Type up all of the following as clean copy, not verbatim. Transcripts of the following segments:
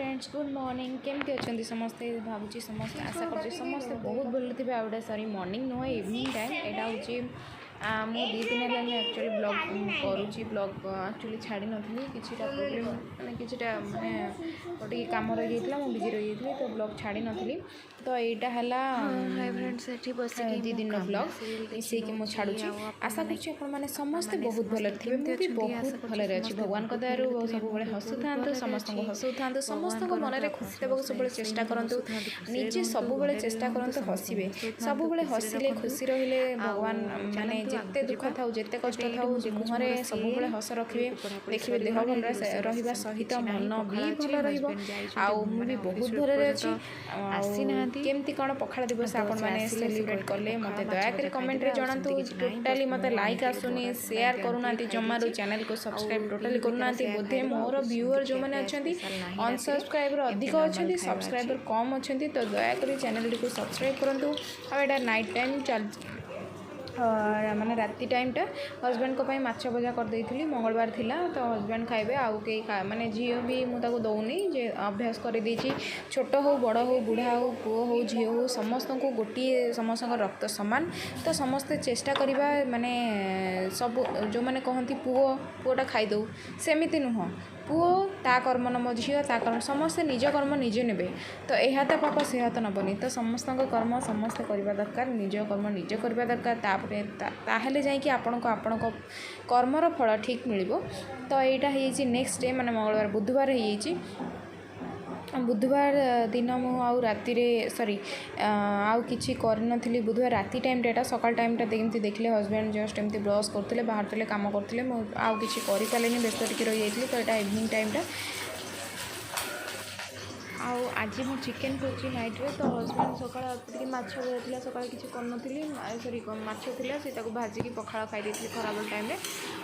friends good morning केमती अच्छा समस्ते भावुँ समस्ते आशा कर समस्ते बहुत भल थे आउटा सॉरी मॉर्निंग नुह इवनिंग टाइम यहाँ हूँ मु दी दिन है एक्चुअली ब्लॉग करुँची ब्लॉग एक्चुअली छाड़ी नी कि प्रोब्लेम मैंने कि माने कम रही जाता मुझे बिजी रही जाती तो ब्लॉग छाड़ी नी तो यहाँ है दी दिन ब्लॉग मिसेक मुझे छाड़ी आशा कर समस्ते बहुत भल थे मुझे बहुत भल अच्छी भगवान दयारू सब हसु था समस्त हसु था समस्त मन में खुशी देवा सब चेष्टा करूँ निजे सब चेष्टा करूँ हसबे सब हसिले खुशी रहिले भगवान माने जिते दुख था जिते कष्ट था मुहरे सब हस रखिए देखिए देह भल रहा सहित मन भी भल रही बहुत भल अच्छी केमती कौन पखाड़ दिवस आपण मैंने सेलिब्रेट कले मत दयाकोरी कमेंट जनातु टोटाली मत लाइक आसुनी शेयर करूना जमारू चैनल को सब्सक्राइब टोटाली करूना बोधे मोर व्यूअर जो मैंने अच्छा अनसब्सक्राइबर अधिक अच्छा सब्सक्राइबर कम अच्छा तो दयाकोरी चैनल को सब्सक्राइब करूँ आ नाइट टाइम चल माने राति टाइमटा हजबैंड को माछ भजा कर देइथिली मंगलवार थिला तो हजबैंड खाइबे आउ के माने झील भी मुझे दौनी जे अभ्यास कर देछि छोट हो बड़ हो बुढ़ा हो पुओ हो झील हो समस्त को गोटे समस्त रक्त सामान तो समस्ते चेष्टा करवा माने सब जो मैंने कहती पुओटा खाईदे सेमती नुह पुओ ता कर्म नम झील ता कर्म समस्ते निज कर्म निजे नेबे तो यह तो पाप से तो नबनी तो समस्त कर्म समस्ते करवा दरकार निज कर्म निजे करवा दरकार ताहले जाइए आपण कर्मर फल ठीक मिल तो यहाँ हो नेक्स्ट डे माने मंगलवार बुधवार हो बुधवार दिन मु राति सॉरी आउ किछि करनथली बुधवार राति टाइम एटा सकाल टाइमटा देखते देखले हजबैंड जस्ट एमती ब्रश करते बाहर काम करते आउ किछि करि पालेनी व्यस्त टिके रही जाइए तो यहाँ इवनिंग टाइमटा आज मु चिकेन करुँची नाइट रे तो हजबैंड सकाल माछ भजा सकाल किसी करनी सॉरी माछ थिला से भाजिकी पखाड़ खाई खराबल टाइम रे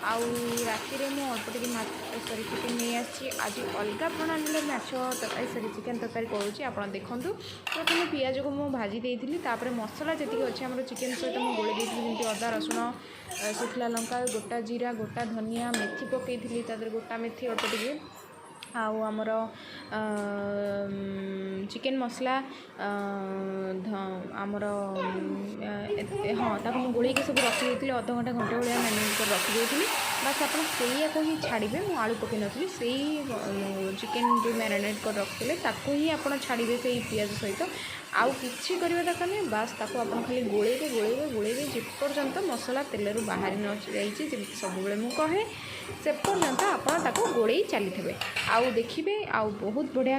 आउ राति मुझे अल्प टे सॉरी चिकेन नहीं आसी आज अलग प्रणाली माछ तरकारी सॉरी चिकेन तरकारी करुँची आप देखूँ प्रथम पियाज को मुझे भाजी देती मसला जी अच्छे आम चिकेन सहित मुझे गोली देती जमी अदा रसुण शुखला लंका गोटा जीरा गोटा धनिया मेथी पकई गोटा मेथी अल्प टे आमर चिकेन मसला आमर हाँ ताको गोल सब रखी अध घंटा घंटे भाया मैरिनेट कर रखी बस आप ही छाड़े मुझे आलू पकई नी से चिकेन जो मैरिनेट कर रखते ही आप छाड़े से पियाज सहित आउ कि करवा दरकार नहीं बस ताको आप खाली गोलेबे गोलेबे गोलेबे जेपर्यंत मसला तेल बाहरी न जाइए सब मुझे कहे से पर्यंत आप गोले चली आउ देखिए आउ बहुत बढ़िया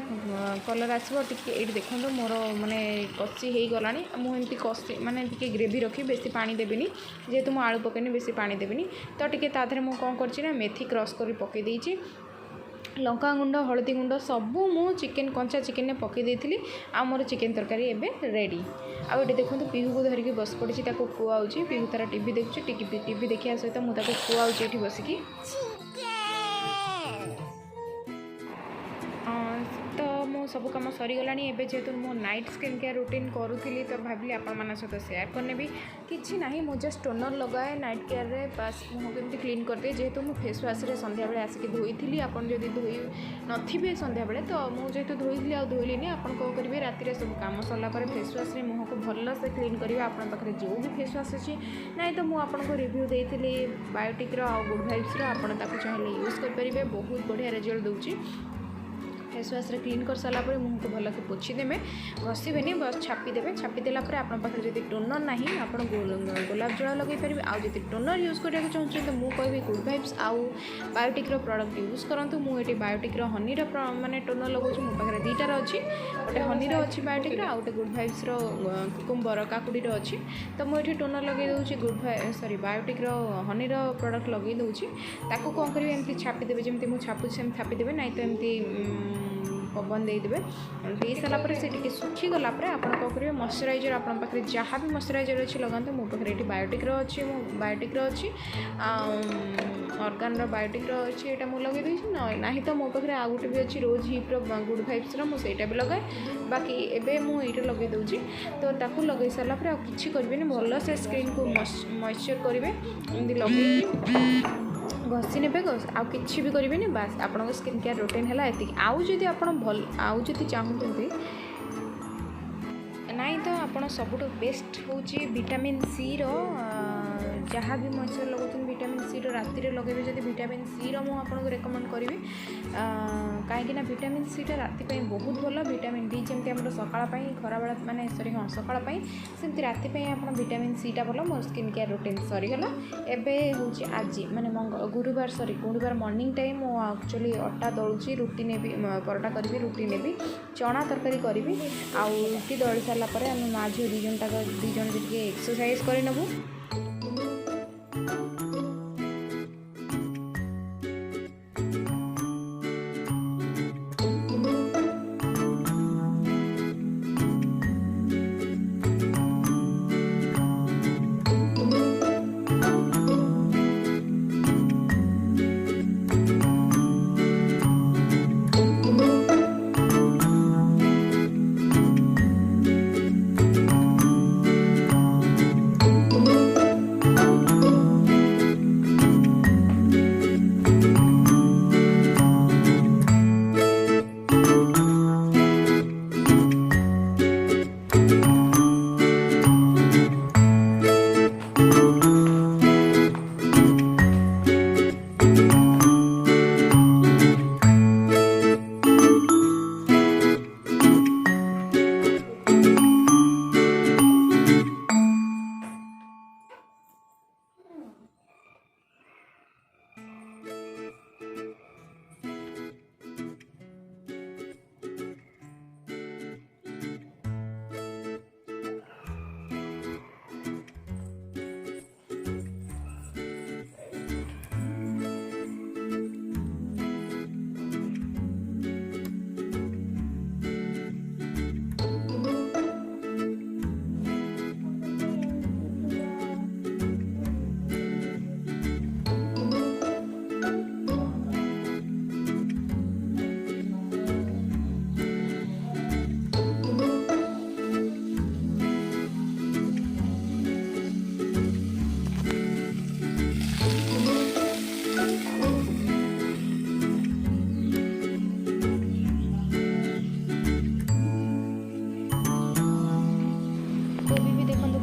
कलर आसो टे देखो मोर माने कषी हो गला मुझे कषी माने टी ग्रेवी रखी बेसी पानी देविनी जेहेतु मुझे आलू पकईनी बेसी पानी देविनी तो टी ताधे मुझे कौन कर मेथी क्रश कर पकई देइछि लंका गुंड हलदी गुंड सबू मु चिकेन कंचा चिकेन पकई देइथिली आ मोर चिकेन तरकारी एबे रेडी आउ ये देखो पिहू को धरिकी बस पड़ी खुआऊँगी पिहू तार टीवी देखुची टीवी देखा सहित मुझे खुआऊँगी ये बसिकी सब कम सरीगला जेहेतु मो नाइट स्किन केयर रूटीन करूली तो भाविली आपण सहित सेयार करने भी किसी ना मुझे जस्ट टोनर लगाए नाइट केयर रे बस मुँह केमती क्लीन करदे जेहेतु मुझे फेस वाश रे संध्या बेले आसिक धोई आपन जदि धोई नथिबे संध्या बेले तो मुझे धोई आ धोइलिनी आपन कौन करेंगे राति सब काम सरला फेस वाश रे मुँह को भल से क्लीन करेंगे आपन पाखे जो भी फेस वाश अच्छी ना तो मुझे रिव्यू देती बायोटिक गुड वाइब्स आपन चाहिए यूज करेंगे बहुत बढ़िया रिजल्ट दूची फेस वाश क्लीन कर सारा मुँह को भल के पोछीदेवे घसीबेनी बस छापीदेवे छापीदेला आप जब टोनर ना आप गोलाप जल लगे पारे आदि टोनर यूज करने चाहूँ तो मुझे कहि गुड वाइब्स आउ बायोटिक प्रॉडक्ट यूज करूँ मुझे बायोटिक हनीर माने टोनर लगुच मो पाखे दुईटार अच्छी गोटे हनीर अच्छी बायोटिक आउ गोटे गुड वाइब्स कुकुम्बर काकुड़ी अच्छी तो मुझे टोनर लगे दूसरी गुड सॉरी बायोटिक हनीर प्रॉडक्ट लगे दूसरी ताको कौन करेंगे एमती छापीदेवे जमी मुझे छापुची सेम छापीदेवे ना तो एमती पवन देदेवे दे सारापर से टी सुखी गलापर आप कौन करेंगे मॉइस्चराइजर आप पाखे जहाँ भी मॉइस्चराइजर अच्छी लगाते मो पाखे ये बायोटिक अच्छी बायोटिक अच्छी ऑर्गन बायोटिक अच्छी यहाँ मुझे लगे देती ना तो मो पाखे आउ गोटे भी अच्छी रोज हिप्र गुड वाइब्स मुझे भी लगाए बाकी एवं मुझे लगे दूसरी तो ताकू लगे सारापर आ कि करें भल से स्क्रीन को मॉइस्चर करेंगे एमती लगे घसी ने आउ कि भी करेंगे बास आपन स्किन केयर रूटीन है एति आउ जदि आप भल आउ जदि चाहते नाई तो आप सबुठ बेस्ट हूँ विटामिन सी रो जहाँ भी मॉइस्चर लगाउछन विटामिन सी रो राति रे लगेबे जदि विटामिन सी रो मु आपको रेकमेंड करी कहीं विटामिन सी टा राति पे बहुत भल विटामिन डी जमती आम सकाळ खरा बेला माने सॉरी हाँ सकाळ सेमती राति पे आप विटामिन सी टा भल मो स्किन केयर रूटीन सरीगला एवं हूँ आज माने गुरुवार सॉरी गुरुवार मॉर्निंग टाइम मु एक्चुअली अटा दलुची रुटी ने परोटा करी रुटी ने चना तरकारी करी आउ रुटी दली सारापर आम माँ झील दी जन एक्सरसाइज कर नबू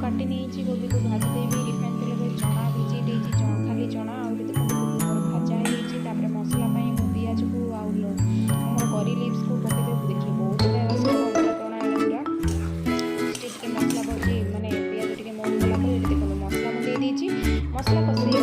काटी नहीं गोभी को भाजी देवी रिफाइन तेल में चना भिजी देती खाली चना आउट भाजा है मसला मु पिज को आम करी लिप्स को पकईदे देखिए बहुत पूरा मसला पड़ी मानने पिज टे मोड़ गला देखो मसला मुझे मसला कषे